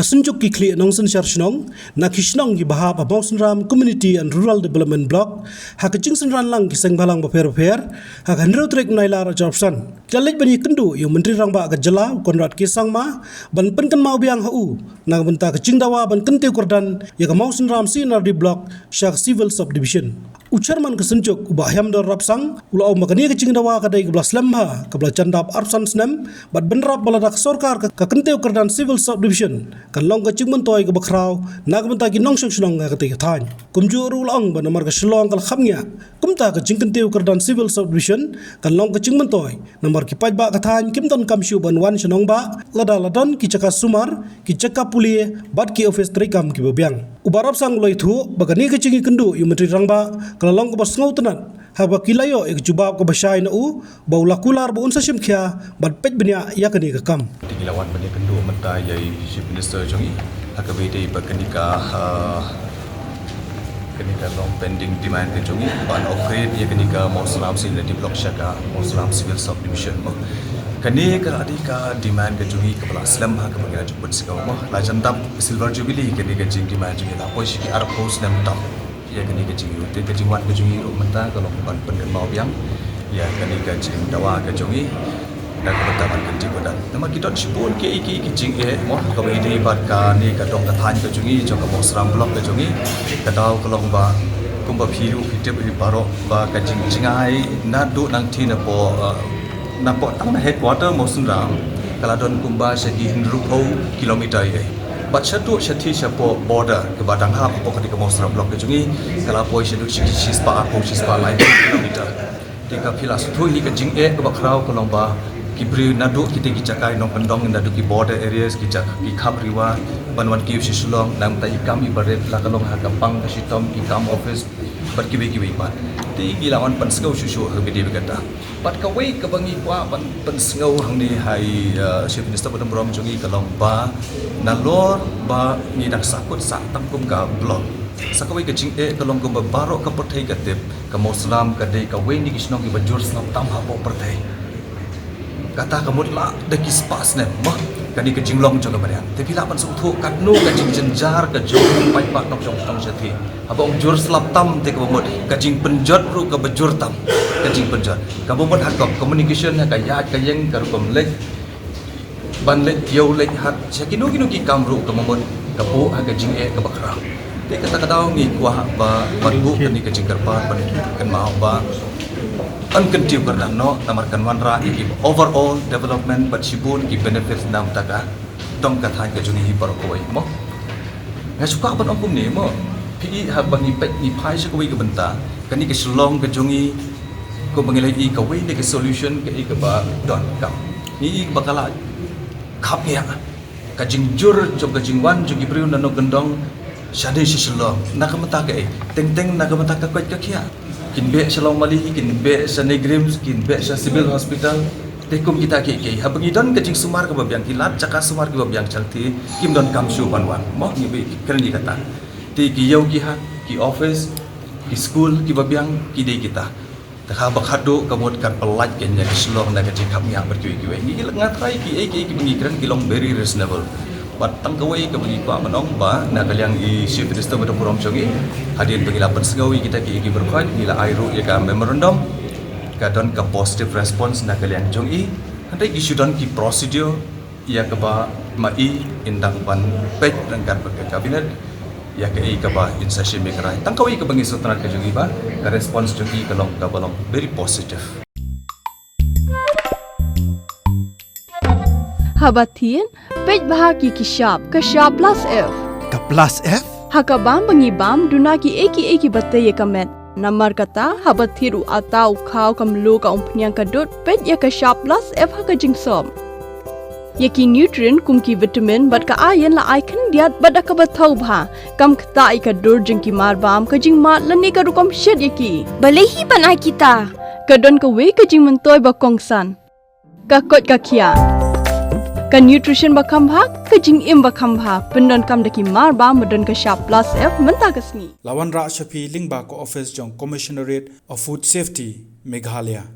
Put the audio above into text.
kasunjuk ki kli nong sen shar shnong na kishnong ki bahap abong senram Community and Rural Development Block ha kaching senran lang ki seng balang baper ha handro trek nailar jobsan jalek bani kendu yu menteri rangba ka jala Konrad Kisang ma ban penkan mau biang hu na benta kaching dawa ban kente kordan ya ka mau senram CNRD block shak civil subdivision ucharman kasunjuk ubah hamdor rapsang ulau makani kaching dawa kadai ke belas lemha ke belas candap arsan snem bat benrap baladak sorkar ka kente kordan civil subdivision kan long ka chingman toy ka bakraw na ka menta ki nong shong shnong ka te thain kumju ru long ban mar ka shlong kal khamnya kumta ka chingkan teu kardan civil subdivision kan long ka chingman toy namar ki paj ba ka thain kimton kamshu ban wan shnong ba ladon ki chaka sumar ki chaka pulie bat ki office trikam ki babyang ubarap sang loi thu bagani ka chingi kendu yu menteri rangba kan long ka basngau tenan haba kilayo ek jubab ka basai na u baula kular bu unsa shimkhya bat pej benya yakani ka kam lawan bani kendu menta yai chief minister jongi hakabei bakanika kenika long pending demand ke jongi ban upgrade ye kenika moslam sin di block shaka moslam civil subdivision mo kenika adika demand ke jongi kepala slam ha kebaga juput sikau mo la jandap silver jubilee kenika jing demand jongi la poisi ki ar post nam tam ye kenika jing te ke jingwan ke jongi menta kalau ban pengen mau biang ya kenika jing dawa ke jongi dan kebetulan kerja badan. Nama kita sebut ke iki jing mo kami di badka ni kadong kathan ke jungi jong ke Mosram blok ke jungi kadau kelong ba kumba phiru phitep ri baro ba ka jing jingai na du nang thi na po tang na headquarter Mosram kaladon kumba segi hinrupo kilometer ai bat satu syathi syapo border ke badang ha po ke Mosram blok ke jungi kala poi sadu sispa lain kilometer tika philas thu hi ke jing ke bakrau kelong ba Kibri nadu kita kicakai nong pendong nadu ki border areas kicak ki kapriwa banwan ki usisulong nam tai kam ibaret la kalong ha kampang kasitom ki kam office bat ki bat ti gilawan pensengau susu habidi begata bat kawai kebangi kwa ban pensengau hang ni hai chief minister badam rom jongi kalong ba nalor ba ni dak sakut sak tamkum ka blok sakawai ke jing kalong kum baro ka perthai katep ka Muslim ka dei ka weni kisnong ki bajur snap tam ha po perthai kata kamu lah deki spas ne mah kani ke jinglong jong kabarian tapi la pan su thu katnu ka jing jenjar ka jong pai pak nok jong tong jati abong jur slap tam te ka bomot ka jing penjot ru ka bajur tam ka jing penjot ka bomot hak communication ka yat ka yeng ka rum lek ban lek yo lek hat sakinu kinu ki kam ru ka bomot ka bu ha ka jing ka bakra te kata ngi kwa ba bu kani ka jing karpa ban kan mau ba unkentiu karena no tamarkan wanra iki overall development but sibun ki benefits nam taka dong kathan ka juni hi barokoi mo nga suka ban ongkum ni mo pi ha bangi pek ni phai se koi ka benta kani ke slong ka jungi ko bangilai i ka wei ni ke solution ke i ka ba don kam ni bakala khap ya ka jingjur jog ka jingwan jogi priu nano gendong shade si slong nakamata ke teng nakamata ka kwat ka khia kinbe shalom mali kinbe sa negrims kinbe sa civil hospital tekum kita ke habangi don kecing sumar ke babyang kilat caka sumar ke babyang chalti kim don kamsu banwan moh ni be keren kata ti ki yau ki ha ki office ki school ki babyang ki dei kita takha bakhado kamot kan pelaj kenya slong na kecing kami yang berkiwi-kiwi ni ngatrai ki bengi keren ki long very reasonable batang kawai ke bagi pak menong ba na kaliang i chief minister badam purom jongi hadir bagi lapan sengawi kita ki berkhot nila airu ya ka memorandum ka don ka positive response na kaliang jongi handai issue don ki procedure ya ka ba mai indang ban pek rangkar ke kabinet ya ka i ka ba in session maker tang kawai ke bagi sutran ka jongi ba ka response jongi ka long ka balong very positive Habatin, pej bahagi kishap plus F. ka plus F Hakabam bangibam duna ki eki batte ye kamet. Namar kata habathiru atau khau kamlu ka umpnyang kadut pej ya kishap plus F haka jingsom. Yaki nutrient kum ki vitamin bat ka iron la icon diat bat ka bathau bha kam khta ka dur jing ki marbam ka jing mat lani ka rukom shed yaki. Balehi panai kita. Kadon ka we ka jing mentoy ba kongsan. Ka kot ka kia. Ka nutrition bakam bhag ka jing im bakam bha pendon kam daki mar ba medon ka sharp plus F menta kasni lawan ra shapi lingba ko office jong commissionerate of food safety Meghalaya